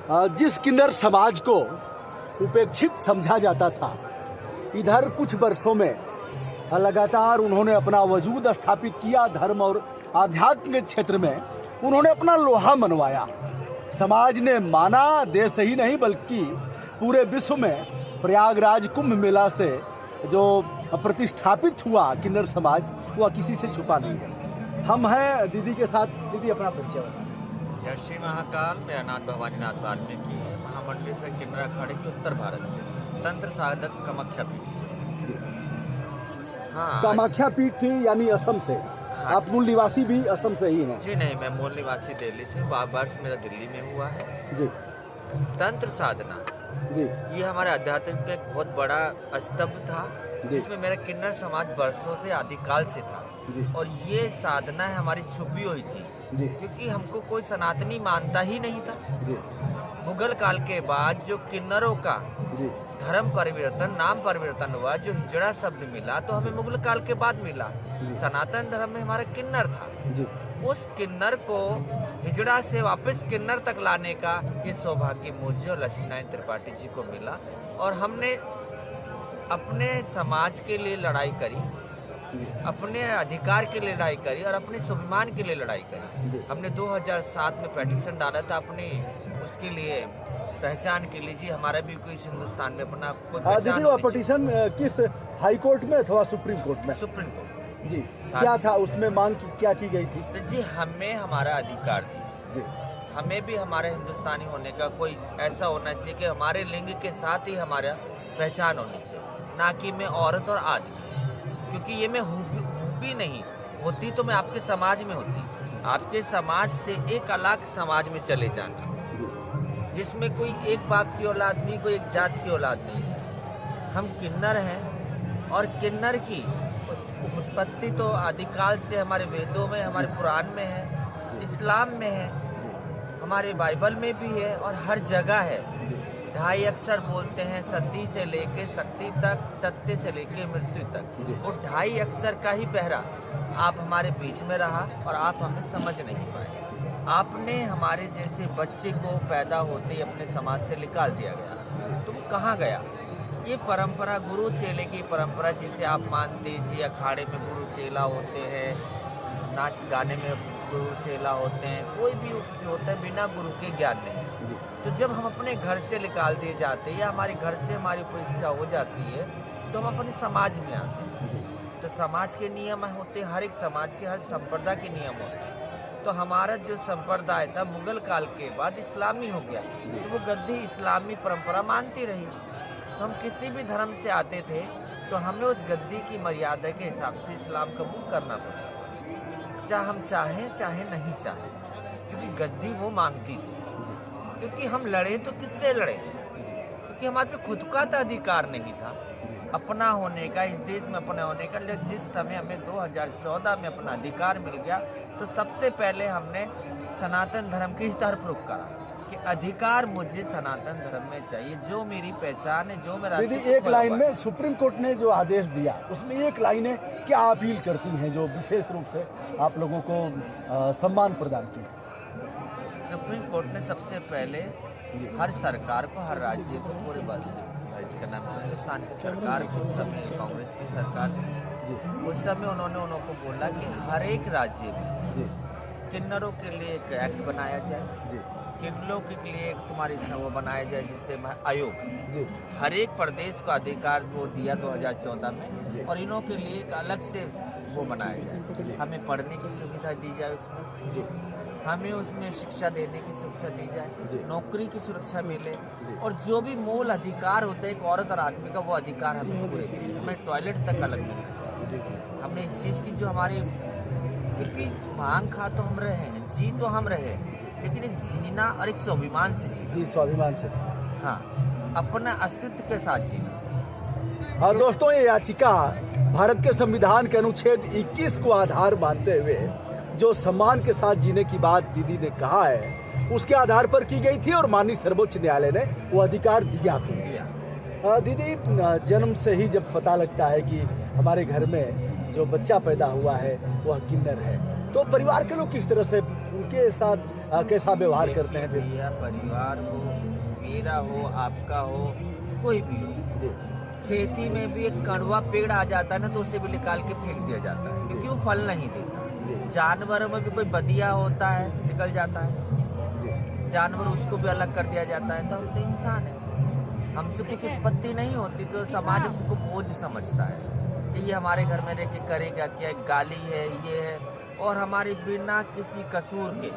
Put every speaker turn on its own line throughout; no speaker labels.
जिस किन्नर समाज को उपेक्षित समझा जाता था, इधर कुछ वर्षों में लगातार उन्होंने अपना वजूद स्थापित किया। धर्म और आध्यात्म के क्षेत्र में उन्होंने अपना लोहा मनवाया। समाज ने माना, देश ही नहीं बल्कि पूरे विश्व में प्रयागराज कुंभ मेला से जो प्रतिष्ठापित हुआ किन्नर समाज, वह किसी से छुपा नहीं है। हम हैं दीदी के साथ। दीदी अपना परिचय बताएं।
जय श्री महाकाल। मेरा नाम भवानीनाथ वाल्मीकि है। महामंडली से किन्नर अखाड़े की उत्तर भारत से तंत्र साधक कामाख्या पीठ से। हाँ,
कामाख्या पीठ थी यानी असम से।
हाँ,
आप मूल निवासी भी असम से ही हैं?
जी नहीं, मैं मूल निवासी दिल्ली से। 12 वर्ष मेरा दिल्ली में हुआ है।
जी
तंत्र साधना
जी
ये हमारे अध्यात्म का एक बहुत बड़ा स्तंभ था, जिसमें मेरा किन्नर समाज वर्षों से आदिकाल से था।
जी
और ये साधना है हमारी छुपी हुई थी,
जी
क्योंकि हमको कोई सनातनी मानता ही नहीं था।
जी
मुगल काल के बाद जो किन्नरों का
जी
धर्म परिवर्तन, नाम परिवर्तन हुआ, जो हिजड़ा शब्द मिला तो हमें मुगल काल के बाद मिला। सनातन धर्म में हमारा किन्नर था।
जी
उस किन्नर को हिजड़ा से वापस किन्नर तक लाने का ये सौभाग्य मुझे और लक्ष्मीनारायण त्रिपाठी जी को मिला। और हमने अपने समाज के लिए लड़ाई करी, अपने अधिकार के लिए लड़ाई करी और अपने स्वाभिमान के लिए लड़ाई करी। हमने 2007 में पेटिशन डाला था अपनी उसके लिए पहचान के लिए। जी हमारा भी कोई हिंदुस्तान में अपना कोई पहचान
दीदी, वह
होनी चाहिए।
पिटीशन किस हाई कोर्ट में अथवा सुप्रीम कोर्ट में?
Supreme court.
जी, क्या था उसमें मांग क्या की गई थी?
तो जी हमें हमारा अधिकार दी।
जी
हमें भी हमारे हिंदुस्तानी होने का कोई ऐसा होना चाहिए कि हमारे लिंग के साथ ही हमारा पहचान होनी चाहिए, ना कि मैं औरत और आदमी। क्योंकि ये मैं हूँ भी नहीं होती तो मैं आपके समाज में होती। आपके समाज से एक अलग समाज में चले जाना, जिसमें कोई एक बाप की औलाद नहीं, कोई एक जात की औलाद नहीं है। हम किन्नर हैं और किन्नर की उत्पत्ति तो आदिकाल से हमारे वेदों में, हमारे पुराण में है, इस्लाम में है, हमारे बाइबल में भी है और हर जगह है। 2.5 अक्षर बोलते हैं, सती से लेके शक्ति तक, सत्य से लेके मृत्यु तक। वो 2.5 अक्षर का ही पहरा आप हमारे बीच में रहा और आप हमें समझ नहीं पाए। आपने हमारे जैसे बच्चे को पैदा होते ही अपने समाज से निकाल दिया गया, तो वो कहाँ गया? ये परंपरा गुरु चेले की परंपरा, जिसे आप मानते जी, अखाड़े में गुरु चेला होते हैं, नाच गाने में गुरु चेला होते हैं, कोई भी होता है बिना गुरु के ज्ञान नहीं। तो जब हम अपने घर से निकाल दिए जाते हैं या हमारे घर से हमारी कोई इच्छा हो जाती है तो हम अपने समाज में आते हैं। तो समाज के नियम होते हैं, हर एक समाज के, हर संप्रदाय के नियम होते हैं। तो हमारा जो संप्रदाय था मुगल काल के बाद इस्लामी हो गया, तो वो गद्दी इस्लामी परंपरा मानती रही। तो हम किसी भी धर्म से आते थे तो हमें उस गद्दी की मर्यादा के हिसाब से इस्लाम कबूल करना पड़ा, चाहे हम चाहें चाहे नहीं चाहें, क्योंकि गद्दी वो मांगती थी। क्योंकि हम लड़े तो किससे लड़े? क्योंकि हमारे पे खुद का तो अधिकार नहीं था अपना होने का, इस देश में अपना होने का। लेकिन जिस समय हमें 2014 में अपना अधिकार मिल गया तो सबसे पहले हमने सनातन धर्म की तरफ रुख करा कि अधिकार मुझे सनातन धर्म में चाहिए, जो मेरी पहचान है, जो मेरा।
दीदी, एक लाइन में सुप्रीम कोर्ट ने जो आदेश दिया उसमें एक लाइनें क्या अपील करती हैं जो विशेष रूप से आप लोगों को सम्मान प्रदान की?
सुप्रीम कोर्ट ने सबसे पहले हर सरकार को, हर राज्य को, पूरे इसका नाम हिंदुस्तान की सरकार, उस समय कांग्रेस की सरकार थी, उस समय उनको बोला कि हर एक राज्य में किन्नरों के लिए एक एक्ट बनाया जाए, किन्नरों के लिए एक तुम्हारी वो बनाया जाए, जिससे आयोग हर एक प्रदेश को अधिकार वो दिया 2014 में, और इनों के लिए एक अलग से वो बनाया जाए। हमें पढ़ने की सुविधा दी जाए उसमें, हमें उसमें शिक्षा देने की सुरक्षा दी जाए, नौकरी की सुरक्षा मिले, और जो भी मूल अधिकार होता है एक औरत और आदमी का, वो अधिकार हमें पूरे मिले। हमें टॉयलेट तक अलग मिलना चाहिए। हमने इस चीज़ की जो हमारी, क्योंकि मांग खा तो हम रहे हैं, जी तो हम रहे, लेकिन एक जीना और एक स्वाभिमान से जीना।
जी, स्वाभिमान से।
हाँ, अपना अस्तित्व के साथ जीना।
हाँ दोस्तों, ये याचिका भारत के संविधान के अनुच्छेद 21 को आधार मानते हुए जो सम्मान के साथ जीने की बात दीदी ने कहा है, उसके आधार पर की गई थी और माननीय सर्वोच्च न्यायालय ने वो अधिकार दिया भी। दीदी, जन्म से ही जब पता लगता है कि हमारे घर में जो बच्चा पैदा हुआ है वह किन्नर है, तो परिवार के लोग किस तरह से उनके साथ कैसा व्यवहार करते हैं? फिर
परिवार को मेरा हो, आपका हो, कोई भी हो,
जी
खेती में भी एक कड़वा पेड़ आ जाता है ना, तो उसे भी निकाल के फेंक दिया जाता है क्योंकि वो फल नहीं देता।
जी
जानवरों में भी कोई बदिया होता है, निकल जाता है,
जी
जानवर उसको भी अलग कर दिया जाता है। तो हम तो इंसान है, हमसे कुछ उत्पत्ति नहीं होती तो समाज हमको बोझ समझता है कि ये हमारे घर में रह के करेगा क्या, गाली है, ये है, और हमारे बिना किसी कसूर के,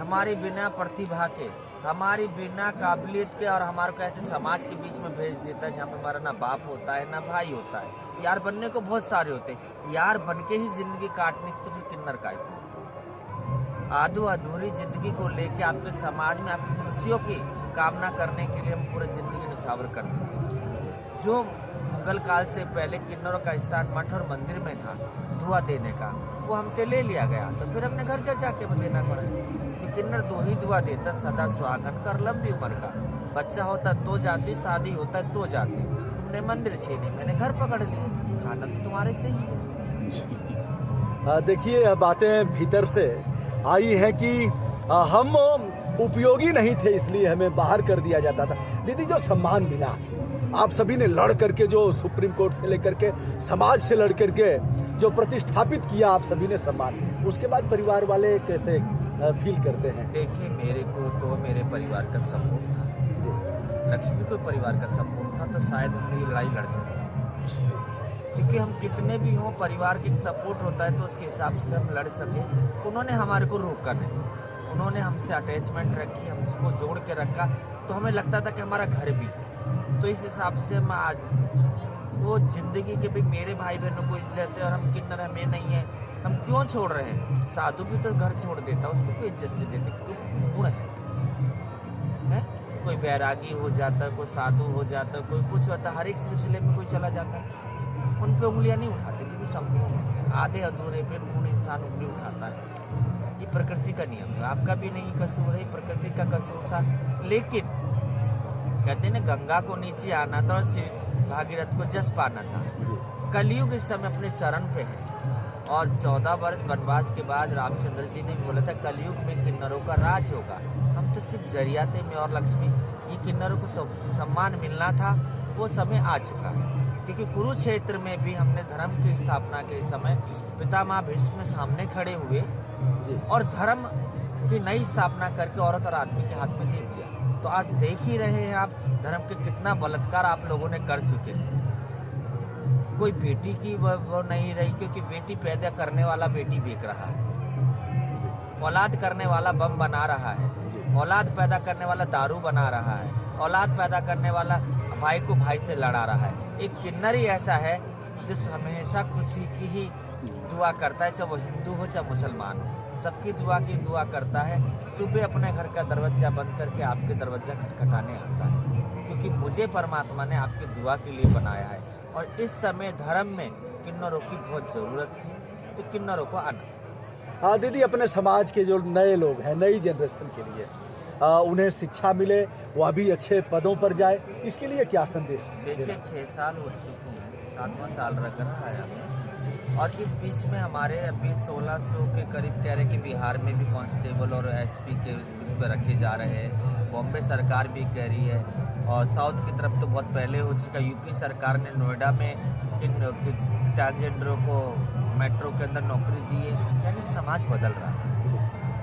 हमारी बिना प्रतिभा के, हमारी बिना काबिलियत के, और हमारे को ऐसे समाज के बीच में भेज देता है जहाँ पे हमारा ना बाप होता है ना भाई होता है। यार बनने को बहुत सारे होते हैं, यार बन के ही जिंदगी काटनी थी तो फिर किन्नर का आधो अधूरी जिंदगी को लेके आपके समाज में आपकी खुशियों की कामना करने के लिए हम पूरी जिंदगी निछावर कर देते हैं। जो मुगल काल से पहले किन्नरों का स्थान मठ और मंदिर में था दुआ देने का, वो हमसे ले लिया गया, तो फिर अपने घर जा जाके देना पड़ा। तो किन्नर दो ही दुआ देता, सदा सुहागन कर लंबी उम्र का, बच्चा होता तो जाती, शादी होता तो जाती, तुमने मंदिर छीनी, मैंने घर पकड़ लिए, खाना तो तुम्हारे से ही है।
देखिए यह बातें भीतर से आई हैं कि हम उपयोगी नहीं थे इसलिए हमें बाहर कर दिया जाता था। दीदी जो सम्मान मिला आप सभी ने लड़ करके, जो सुप्रीम कोर्ट से लेकर के समाज से लड़ करके जो प्रतिष्ठापित किया आप सभी ने सम्मान, उसके बाद परिवार वाले कैसे फील करते हैं?
देखिए मेरे को तो मेरे परिवार का सपोर्ट था, लक्ष्मी को परिवार का सपोर्ट था, तो शायद हम ये लड़ाई लड़ सके। क्योंकि हम कितने भी हों, परिवार की सपोर्ट होता है तो उसके हिसाब से हम लड़ सके। उन्होंने हमारे को रोका नहीं, उन्होंने हमसे अटैचमेंट रखी, हमको जोड़ के रखा, तो हमें लगता था कि हमारा घर भी है। तो इस हिसाब से हम आज वो जिंदगी के भी मेरे भाई बहनों को इज्जत है और हम किन्नर हमें नहीं है, हम क्यों छोड़ रहे हैं? साधु भी तो घर छोड़ देता, उसको क्यों इज्जत से देते? क्यों गुण है? कोई बैरागी हो जाता, कोई साधु हो जाता, कोई कुछ होता, हर एक सिलसिले में कोई चला जाता है, उन पे उंगलियां नहीं उठाते क्योंकि संपूर्ण होते हैं। आधे अधूरे पे पूर्ण इंसान उंगली उठाता है, ये प्रकृति का नियम है, आपका भी नहीं कसूर है, प्रकृति का कसूर था। लेकिन कहते हैं ना, गंगा को नीचे आना था और भागीरथ को जस पाना था। कलयुग इस समय अपने चरण पे है, और 14 वर्ष वनवास के बाद रामचंद्र जी ने बोला था कलयुग में किन्नरों का राज होगा। हम तो सिर्फ जरिया थे, मैं और लक्ष्मी, ये किन्नरों को सम्मान मिलना था, वो समय आ चुका है। क्योंकि कुरुक्षेत्र में भी हमने धर्म की स्थापना के समय पितामह भीष्म सामने खड़े हुए और धर्म की नई स्थापना करके औरत और आदमी के हाथ में दे दिया। तो आज देख ही रहे हैं आप धर्म के कितना बलात्कार आप लोगों ने कर चुके हैं। कोई बेटी की वो नहीं रही, क्योंकि बेटी पैदा करने वाला बेटी बेच रहा है, औलाद करने वाला बम बना रहा है, औलाद पैदा करने वाला दारू बना रहा है, औलाद पैदा करने वाला भाई को भाई से लड़ा रहा है। एक किन्नर ही ऐसा है जो हमेशा खुशी की ही दुआ करता है, चाहे वो हिंदू हो चाहे मुसलमान हो, सबकी दुआ करता है। सुबह अपने घर का दरवाजा बंद करके आपके दरवाजा खटखटाने आता है, क्योंकि मुझे परमात्मा ने आपकी दुआ के लिए बनाया है। और इस समय धर्म में किन्नरों की बहुत ज़रूरत थी, तो किन्नरों को आना।
हाँ दीदी, अपने समाज के जो नए लोग हैं, नई जनरेशन के लिए उन्हें शिक्षा मिले, वो अभी अच्छे पदों पर जाए, इसके लिए क्या संदेश?
देखिए 6 साल हो चुके हैं, 7वां साल रख रहा है हमें, और इस बीच में हमारे अभी 1600 के करीब कह रहे कि बिहार में भी कांस्टेबल और एसपी के उस पर रखे जा रहे हैं। बॉम्बे सरकार भी कह रही है, और साउथ की तरफ तो बहुत पहले हो चुका। यूपी सरकार ने नोएडा में ट्रांसजेंडरों को मेट्रो के अंदर नौकरी दी है। यानी समाज बदल रहा है,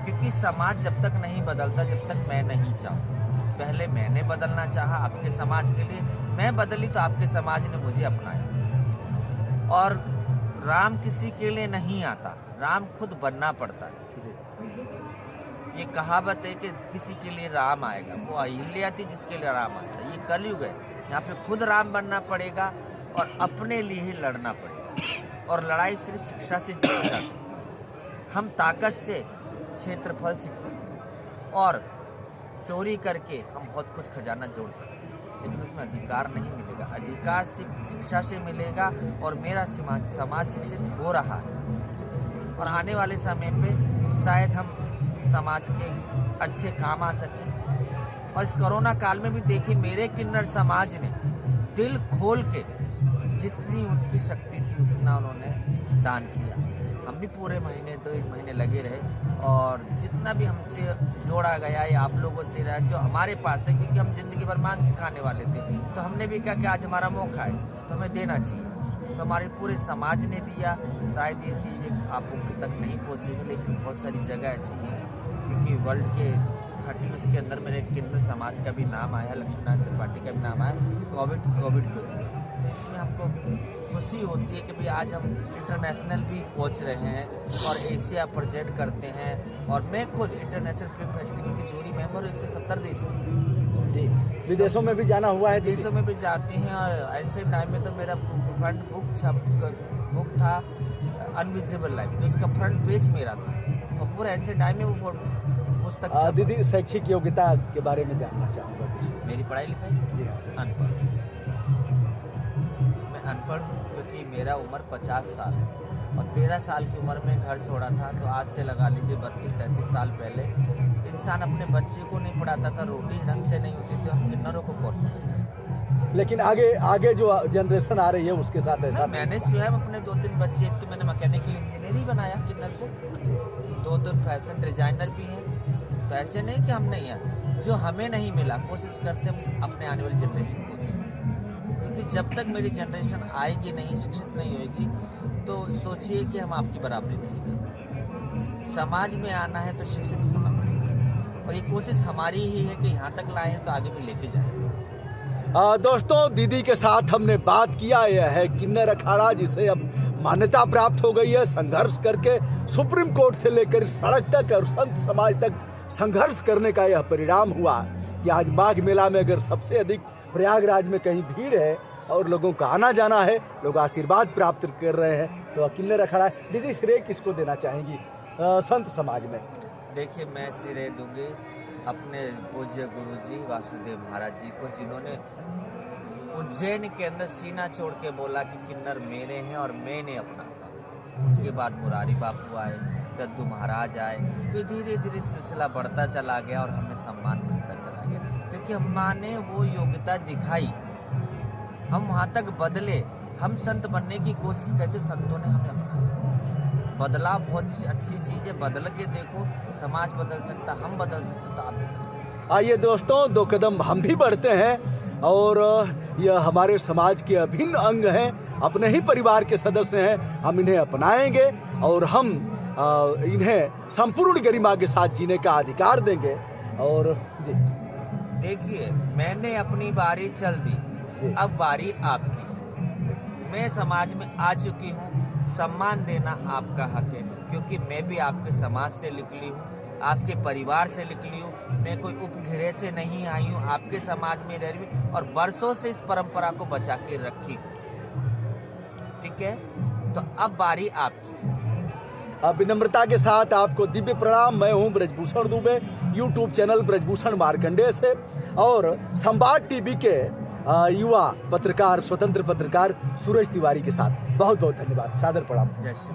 क्योंकि समाज जब तक नहीं बदलता जब तक मैं नहीं चाहूँ। पहले मैंने बदलना चाहा आपके समाज के लिए, मैं बदली तो आपके समाज ने मुझे अपनाया। और राम किसी के लिए नहीं आता, राम खुद बनना पड़ता है। ये कहावत है कि किसी के लिए राम आएगा, वो अहिल्या थी जिसके लिए राम आएगा। ये कलयुग है, यहाँ पे खुद राम बनना पड़ेगा और अपने लिए ही लड़ना पड़ेगा। और लड़ाई सिर्फ शिक्षा से जीती जा सकती है। हम ताकत से क्षेत्रफल सीख सकते हैं और चोरी करके हम बहुत कुछ खजाना जोड़ सकते हैं, लेकिन उसमें अधिकार नहीं मिलेगा। अधिकार सिर्फ शिक्षा से मिलेगा, और मेरा समाज शिक्षित हो रहा है, और आने वाले समय पे शायद हम समाज के अच्छे काम आ सकें। और इस कोरोना काल में भी देखिए, मेरे किन्नर समाज ने दिल खोल के जितनी उनकी शक्ति थी उतना उन्होंने दान किया। हम भी पूरे महीने 2 महीने लगे रहे, और जितना जितना भी हमसे जोड़ा गया या आप लोगों से रहा जो हमारे पास है, क्योंकि हम जिंदगी भर मांग के खाने वाले थे, तो हमने भी कहा कि आज हमारा मौका है तो हमें देना चाहिए। तो हमारे पूरे समाज ने दिया। शायद ये चीज़ आप लोग तक नहीं पहुँचेगी, लेकिन बहुत सारी जगह ऐसी हैं, क्योंकि वर्ल्ड के 30 के अंदर मेरे किन्नर समाज का भी नाम आया, लक्ष्मीनारायण त्रिपाठी का भी नाम आया कोविड के उसमें। तो इसमें हमको खुशी होती है कि भाई आज हम इंटरनेशनल भी पहुंच रहे हैं और एशिया प्रोजेक्ट करते हैं। और मैं खुद इंटरनेशनल फिल्म फेस्टिवल की जूरी मेंबर हूँ 170 देश की।
जी, विदेशों में भी जाना हुआ है?
देशों में भी जाते हैं। और एंशिएंट टाइम में तो मेरा फ्रंट बुक था अनविजिबल लाइफ, तो उसका फ्रंट पेज मेरा था और पूरा एंशिएंट टाइम में वो पुस्तक।
दीदी, शैक्षिक योग्यता के बारे में जानना चाहूँगा कुछ।
मेरी पढ़ाई लिखाई अनपढ़, मैं अनपढ़ हूँ, क्योंकि मेरा उम्र 50 साल है और 13 साल की उम्र में घर छोड़ा था। तो आज से लगा लीजिए 32-33 साल पहले इंसान अपने बच्चे को नहीं पढ़ाता था, रोटी ढंग से नहीं होती, तो हम किन्नरों को कौन पढ़ाता।
लेकिन आगे जो जनरेशन आ रही है उसके साथ ऐसा
मैंने स्वयं अपने 2-3 बच्चे, एक तो मैंने मैकेनिकल इंजीनियर ही बनाया किन्नर को, 2-3 फैशन डिजाइनर भी हैं। तो ऐसे नहीं कि हम नहीं हैं, जो हमें नहीं मिला कोशिश करते हम अपने आने वाली जनरेशन को दें, क्योंकि जब तक मेरी जनरेशन आएगी नहीं, शिक्षित नहीं होगी, तो सोचिए कि हम आपकी बराबरी नहीं करेंगे। समाज में आना है तो शिक्षित होना पड़ेगा, और ये कोशिश हमारी ही है कि यहाँ तक लाए हैं तो आगे भी लेके जाएं।
दोस्तों, दीदी के साथ हमने बात किया, यह है किन्नर अखाड़ा, जिसे अब मान्यता प्राप्त हो गई है। संघर्ष करके सुप्रीम कोर्ट से लेकर सड़क तक और संत समाज तक संघर्ष करने का यह परिणाम हुआ कि आज माघ मेला में अगर सबसे अधिक प्रयागराज में कहीं भीड़ है और लोगों का आना जाना है, लोग आशीर्वाद प्राप्त कर रहे हैं, तो किन्नर अखाड़ा। दीदी, श्रेय किसको देना चाहेंगी संत समाज में?
देखिए, मैं श्रेय दूंगी अपने पूज्य गुरुजी वासुदेव महाराज जी को, जिन्होंने उज्जैन के अंदर सीना छोड़ के बोला कि किन्नर मेरे हैं और मैं इन्हें अपनाता हूँ। उनके बाद मुरारी बापू आए, दद्दू महाराज आए, फिर धीरे धीरे सिलसिला बढ़ता चला गया और हमें सम्मान मिलता चला गया, क्योंकि हमने वो योग्यता दिखाई, हम वहाँ तक बदले, हम संत बनने की कोशिश करते, संतों ने हमें अपनाया। बदलाव बहुत अच्छी चीज़ है, बदल के देखो, समाज बदल सकता, हम बदल सकते, तो आप भी बदल सकते।
आइए दोस्तों, 2 कदम हम भी बढ़ते हैं, और यह हमारे समाज के अभिन्न अंग हैं, अपने ही परिवार के सदस्य हैं। हम इन्हें अपनाएंगे और हम इन्हें संपूर्ण गरिमा के साथ जीने का अधिकार देंगे। और जी,
देखिए, मैंने अपनी बारी चल दी, अब बारी आपकी है। मैं समाज में आ चुकी हूँ, सम्मान देना आपका हक है, क्योंकि मैं भी आपके समाज से निकली हूँ, आपके परिवार से निकली हूँ। मैं कोई उपघिरे से नहीं आई हूँ, आपके समाज में रह रही हूँ और बरसों से इस परंपरा को बचा के रखी हूँ। ठीक है, तो अब बारी आपकी है।
विनम्रता के साथ आपको दिव्य प्रणाम। मैं हूँ ब्रजभूषण दुबे, यूट्यूब चैनल ब्रजभूषण मार्कंडेय से, और संवाद टीवी के युवा पत्रकार, स्वतंत्र पत्रकार सूरज तिवारी के साथ बहुत बहुत धन्यवाद, सादर प्रणाम।
जय श्री